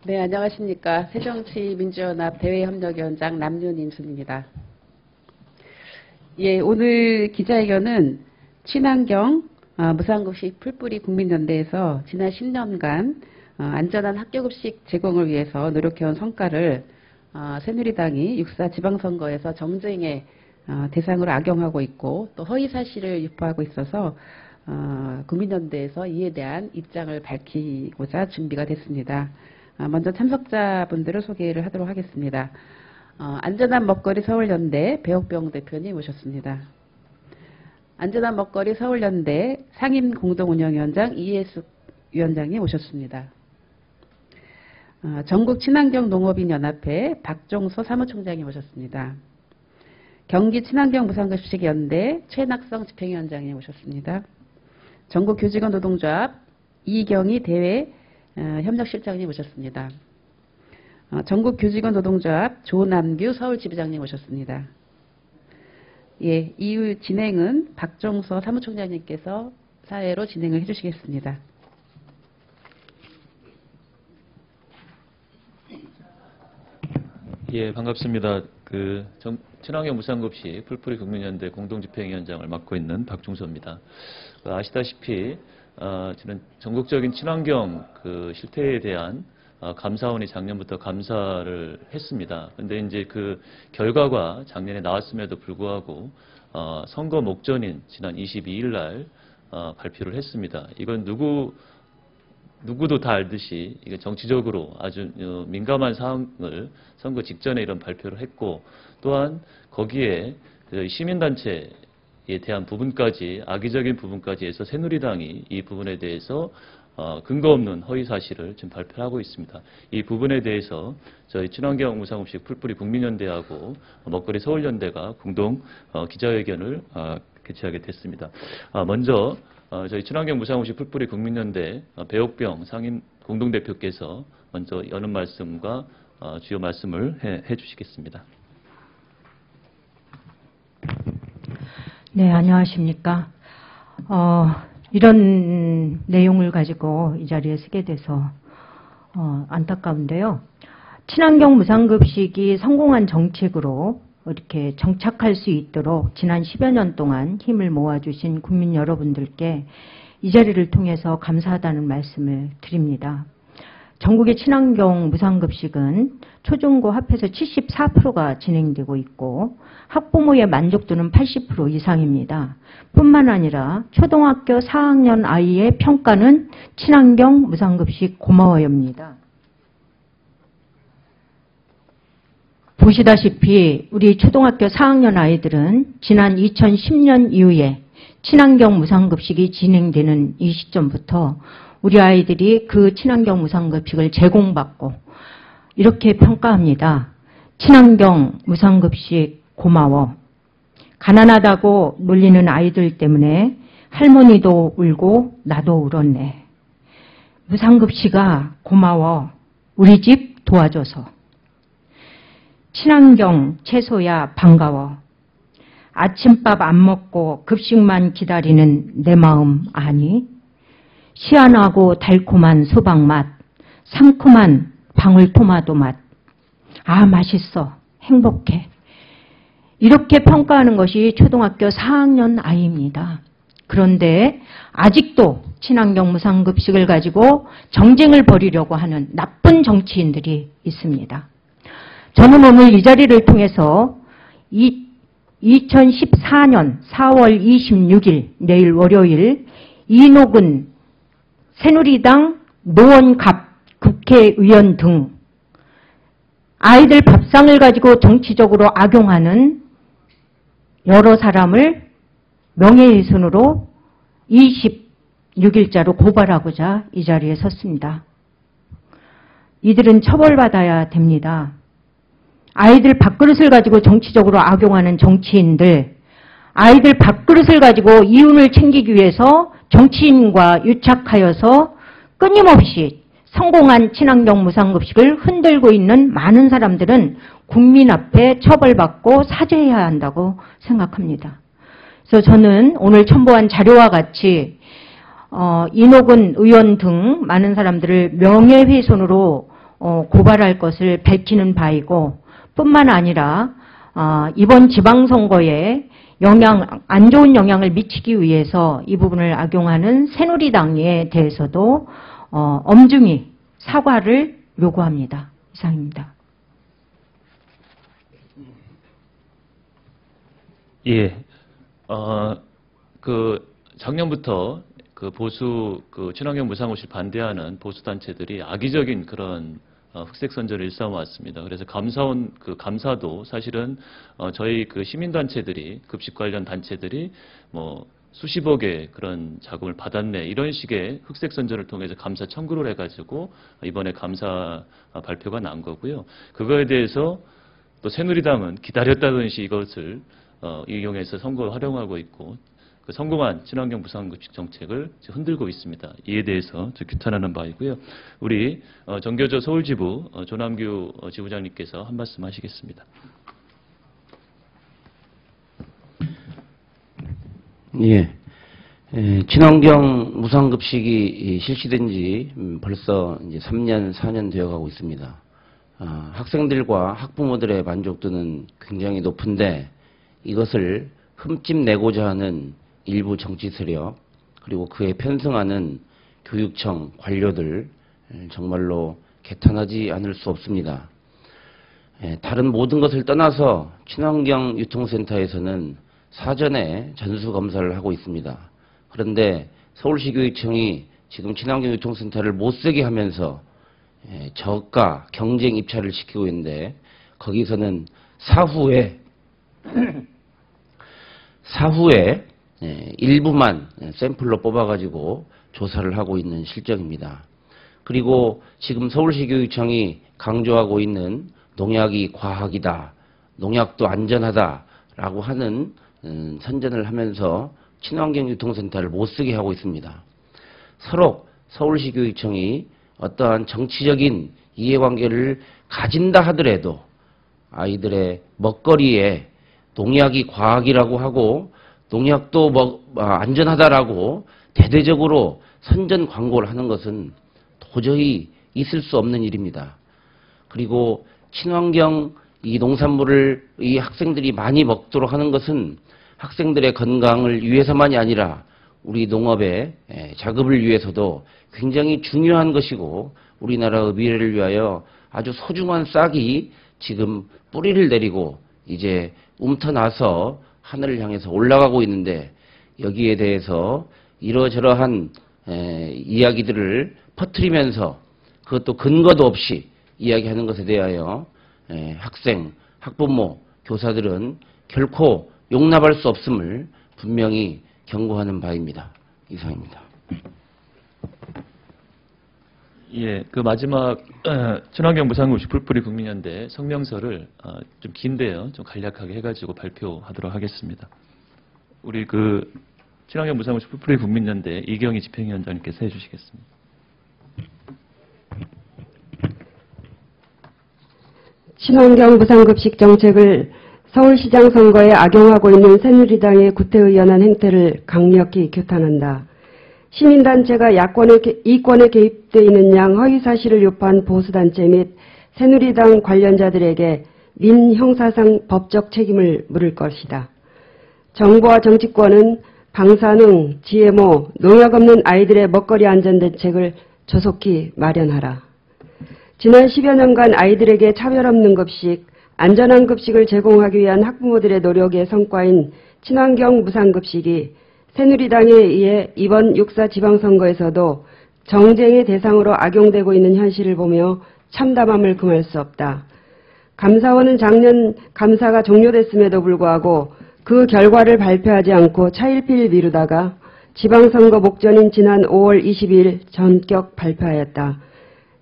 네, 안녕하십니까. 새정치민주연합 대외협력위원장 남윤임순입니다. 예, 오늘 기자회견은 친환경 무상급식 풀뿌리 국민연대에서 지난 10년간 안전한 학교급식 제공을 위해서 노력해온 성과를 새누리당이 6.4 지방선거에서 정쟁의 대상으로 악용하고 있고 또 허위사실을 유포하고 있어서 국민연대에서 이에 대한 입장을 밝히고자 준비가 됐습니다. 먼저 참석자분들을 소개를 하도록 하겠습니다. 안전한 먹거리 서울연대 배옥병 대표님 오셨습니다. 안전한 먹거리 서울연대 상임 공동운영위원장 이해숙 위원장님 오셨습니다. 전국 친환경 농업인 연합회 박종서 사무총장님 오셨습니다. 경기 친환경 무상급식 연대 최낙성 집행위원장님 오셨습니다. 전국 교직원 노동조합 이경희 대외 협력실장님 오셨습니다. 전국 교직원 노동조합 조남규 서울지부장님 오셨습니다. 예, 이후 진행은 박종서 사무총장님께서 사회로 진행을 해주시겠습니다. 예, 반갑습니다. 친환경 무상급식 풀뿌리 국민연대 공동집행위원장을 맡고 있는 박종서입니다. 아시다시피 저는 전국적인 친환경 실태에 대한 감사원이 작년부터 감사를 했습니다. 그런데 이제 그 결과가 작년에 나왔음에도 불구하고 선거 목전인 지난 22일 날 발표를 했습니다. 이건 누구도 다 알듯이 이게 정치적으로 아주 민감한 사항을 선거 직전에 이런 발표를 했고, 또한 거기에 시민단체에 대한 부분까지, 악의적인 부분까지 해서 새누리당이 이 부분에 대해서 근거 없는 허위 사실을 지금 발표하고 있습니다. 이 부분에 대해서 저희 친환경 무상급식 풀뿌리 국민연대하고 먹거리 서울연대가 공동 기자회견을 개최하게 됐습니다. 먼저 저희 친환경 무상급식 풀뿌리 국민연대 배옥병 상임 공동대표께서 먼저 여는 말씀과 주요 말씀을 해주시겠습니다. 네, 안녕하십니까. 이런 내용을 가지고 이 자리에 서게 돼서 안타까운데요. 친환경 무상급식이 성공한 정책으로 이렇게 정착할 수 있도록 지난 10여 년 동안 힘을 모아주신 국민 여러분들께 이 자리를 통해서 감사하다는 말씀을 드립니다. 전국의 친환경 무상급식은 초중고 합해서 74%가 진행되고 있고 학부모의 만족도는 80% 이상입니다. 뿐만 아니라 초등학교 4학년 아이의 평가는 친환경 무상급식 고마워요입니다. 보시다시피 우리 초등학교 4학년 아이들은 지난 2010년 이후에 친환경 무상급식이 진행되는 이 시점부터 우리 아이들이 그 친환경 무상급식을 제공받고 이렇게 평가합니다. 친환경 무상급식 고마워. 가난하다고 놀리는 아이들 때문에 할머니도 울고 나도 울었네. 무상급식아 고마워. 우리 집 도와줘서. 친환경 채소야 반가워. 아침밥 안 먹고 급식만 기다리는 내 마음 아니? 시원하고 달콤한 수박맛, 상큼한 방울토마토 맛. 아, 맛있어. 행복해. 이렇게 평가하는 것이 초등학교 4학년 아이입니다. 그런데 아직도 친환경 무상급식을 가지고 정쟁을 벌이려고 하는 나쁜 정치인들이 있습니다. 저는 오늘 이 자리를 통해서 2014년 4월 26일 내일 월요일 이노근 새누리당 노원갑 국회의원 등 아이들 밥상을 가지고 정치적으로 악용하는 여러 사람을 명예훼손으로 26일자로 고발하고자 이 자리에 섰습니다. 이들은 처벌받아야 됩니다. 아이들 밥그릇을 가지고 정치적으로 악용하는 정치인들, 아이들 밥그릇을 가지고 이윤을 챙기기 위해서 정치인과 유착하여서 끊임없이 성공한 친환경 무상급식을 흔들고 있는 많은 사람들은 국민 앞에 처벌받고 사죄해야 한다고 생각합니다. 그래서 저는 오늘 첨부한 자료와 같이 이노근 의원 등 많은 사람들을 명예훼손으로 고발할 것을 밝히는 바이고, 뿐만 아니라 이번 지방선거에 안 좋은 영향을 미치기 위해서 이 부분을 악용하는 새누리당에 대해서도 엄중히 사과를 요구합니다. 이상입니다. 예, 작년부터 보수 친환경 무상급식 반대하는 보수 단체들이 악의적인 그런 흑색 선전을 일삼아왔습니다. 그래서 감사도 사실은 저희 시민단체들이 급식 관련 단체들이 뭐 수십억의 그런 자금을 받았네 이런 식의 흑색 선전을 통해서 감사 청구를 해가지고 이번에 감사 발표가 난 거고요. 그거에 대해서 또 새누리당은 기다렸다든지 이것을 이용해서 선거에 활용하고 있고 성공한 친환경 무상급식 정책을 흔들고 있습니다. 이에 대해서 규탄하는 바이고요. 우리 정교조 서울지부 조남규 지부장님께서 한 말씀 하시겠습니다. 예, 친환경 무상급식이 실시된 지 벌써 이제 3년, 4년 되어가고 있습니다. 학생들과 학부모들의 만족도는 굉장히 높은데 이것을 흠집내고자 하는 일부 정치 세력 그리고 그에 편승하는 교육청 관료들 정말로 개탄하지 않을 수 없습니다. 다른 모든 것을 떠나서 친환경 유통센터에서는 사전에 전수검사를 하고 있습니다. 그런데 서울시 교육청이 지금 친환경 유통센터를 못쓰게 하면서 저가 경쟁 입찰을 시키고 있는데 거기서는 사후에 일부만 샘플로 뽑아가지고 조사를 하고 있는 실정입니다. 그리고 지금 서울시 교육청이 강조하고 있는 농약이 과학이다, 농약도 안전하다라고 하는 선전을 하면서 친환경 유통센터를 못쓰게 하고 있습니다. 서로 서울시 교육청이 어떠한 정치적인 이해관계를 가진다 하더라도 아이들의 먹거리에 농약이 과학이라고 하고 농약도 안전하다라고 대대적으로 선전 광고를 하는 것은 도저히 있을 수 없는 일입니다. 그리고 친환경 이 농산물을 이 학생들이 많이 먹도록 하는 것은 학생들의 건강을 위해서만이 아니라 우리 농업의 자급을 위해서도 굉장히 중요한 것이고 우리나라의 미래를 위하여 아주 소중한 싹이 지금 뿌리를 내리고 이제 움터나서 하늘을 향해서 올라가고 있는데 여기에 대해서 이러저러한 이야기들을 퍼뜨리면서 그것도 근거도 없이 이야기하는 것에 대하여 학생, 학부모, 교사들은 결코 용납할 수 없음을 분명히 경고하는 바입니다. 이상입니다. 예, 마지막 친환경 무상급식 풀뿌리 국민연대 성명서를 좀 긴데요, 좀 간략하게 해가지고 발표하도록 하겠습니다. 우리 친환경 무상급식 풀뿌리 국민연대 이경희 집행위원장님께서 해주시겠습니다. 친환경 무상급식 정책을 서울시장 선거에 악용하고 있는 새누리당의 구태의연한 행태를 강력히 규탄한다. 시민단체가 이권에 개입돼 있는 양 허위사실을 유포한 보수단체 및 새누리당 관련자들에게 민형사상 법적 책임을 물을 것이다. 정부와 정치권은 방사능, GMO, 농약 없는 아이들의 먹거리 안전 대책을 조속히 마련하라. 지난 10여 년간 아이들에게 차별 없는 급식, 안전한 급식을 제공하기 위한 학부모들의 노력의 성과인 친환경 무상급식이 새누리당에 의해 이번 6.4 지방선거에서도 정쟁의 대상으로 악용되고 있는 현실을 보며 참담함을 금할 수 없다. 감사원은 작년 감사가 종료됐음에도 불구하고 그 결과를 발표하지 않고 차일피일 미루다가 지방선거 목전인 지난 5월 22일 전격 발표하였다.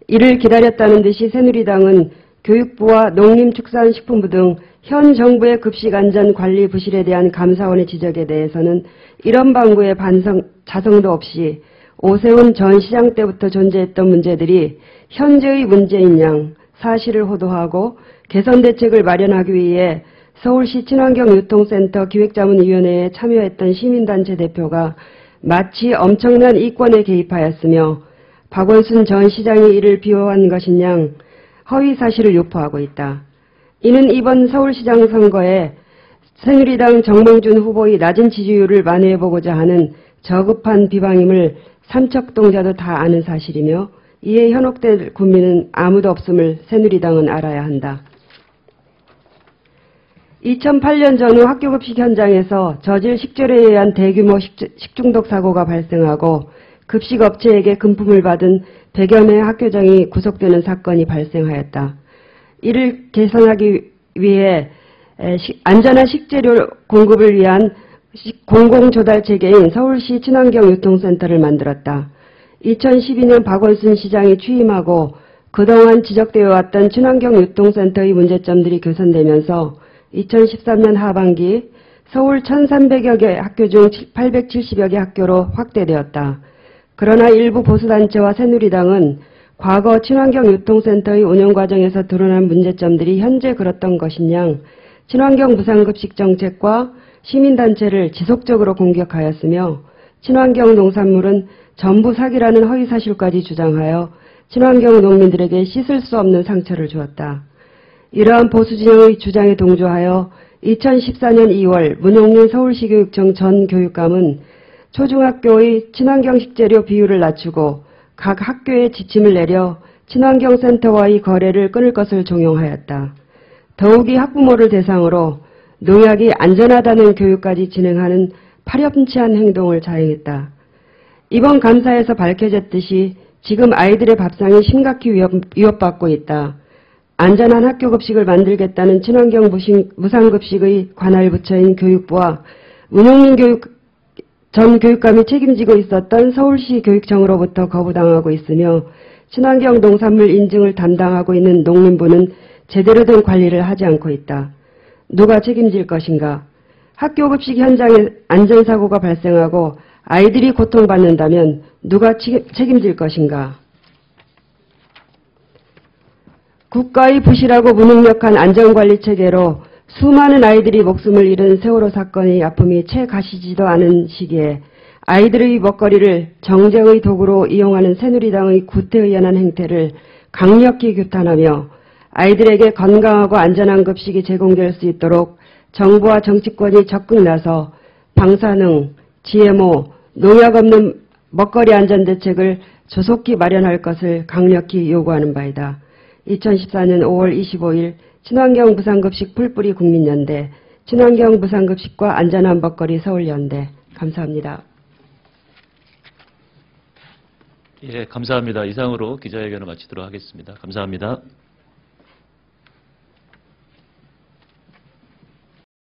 이를 기다렸다는 듯이 새누리당은 교육부와 농림축산식품부 등 현 정부의 급식안전관리 부실에 대한 감사원의 지적에 대해서는 이런 방구의 자성도 없이 오세훈 전 시장 때부터 존재했던 문제들이 현재의 문제인 양 사실을 호도하고 개선 대책을 마련하기 위해 서울시 친환경유통센터 기획자문위원회에 참여했던 시민단체 대표가 마치 엄청난 이권에 개입하였으며 박원순 전 시장이 이를 비호한 것인 양 허위 사실을 유포하고 있다. 이는 이번 서울시장 선거에 새누리당 정몽준 후보의 낮은 지지율을 만회해보고자 하는 저급한 비방임을 삼척동자도 다 아는 사실이며 이에 현혹될 국민은 아무도 없음을 새누리당은 알아야 한다. 2008년 전후 학교급식 현장에서 저질 식절에 의한 대규모 식중독 사고가 발생하고 급식업체에게 금품을 받은 100여 명의 학교장이 구속되는 사건이 발생하였다. 이를 개선하기 위해 안전한 식재료 공급을 위한 공공조달체계인 서울시 친환경 유통센터를 만들었다. 2012년 박원순 시장이 취임하고 그동안 지적되어 왔던 친환경 유통센터의 문제점들이 개선되면서 2013년 하반기 서울 1,300여 개 학교 중 870여 개 학교로 확대되었다. 그러나 일부 보수단체와 새누리당은 과거 친환경 유통센터의 운영 과정에서 드러난 문제점들이 현재 그렇던 것인양 친환경 무상급식 정책과 시민단체를 지속적으로 공격하였으며 친환경 농산물은 전부 사기라는 허위사실까지 주장하여 친환경 농민들에게 씻을 수 없는 상처를 주었다. 이러한 보수진영의 주장에 동조하여 2014년 2월 문용린 서울시교육청 전 교육감은 초중학교의 친환경 식재료 비율을 낮추고 각 학교에 지침을 내려 친환경 센터와의 거래를 끊을 것을 종용하였다. 더욱이 학부모를 대상으로 농약이 안전하다는 교육까지 진행하는 파렴치한 행동을 자행했다. 이번 감사에서 밝혀졌듯이 지금 아이들의 밥상이 심각히 위협받고 있다. 안전한 학교급식을 만들겠다는 친환경 무상급식의 관할 부처인 교육부와 문용민 전 교육감이 책임지고 있었던 서울시 교육청으로부터 거부당하고 있으며 친환경 농산물 인증을 담당하고 있는 농림부는 제대로 된 관리를 하지 않고 있다. 누가 책임질 것인가? 학교급식 현장에 안전사고가 발생하고 아이들이 고통받는다면 누가 책임질 것인가? 국가의 부실하고 무능력한 안전관리체계로 수많은 아이들이 목숨을 잃은 세월호 사건의 아픔이 채 가시지도 않은 시기에 아이들의 먹거리를 정쟁의 도구로 이용하는 새누리당의 구태의연한 행태를 강력히 규탄하며 아이들에게 건강하고 안전한 급식이 제공될 수 있도록 정부와 정치권이 적극 나서 방사능, GMO, 농약 없는 먹거리 안전대책을 조속히 마련할 것을 강력히 요구하는 바이다. 2014년 5월 25일 친환경 무상급식 풀뿌리 국민연대, 친환경 무상급식과 안전한 먹거리 서울연대. 감사합니다. 예, 감사합니다. 이상으로 기자회견을 마치도록 하겠습니다. 감사합니다.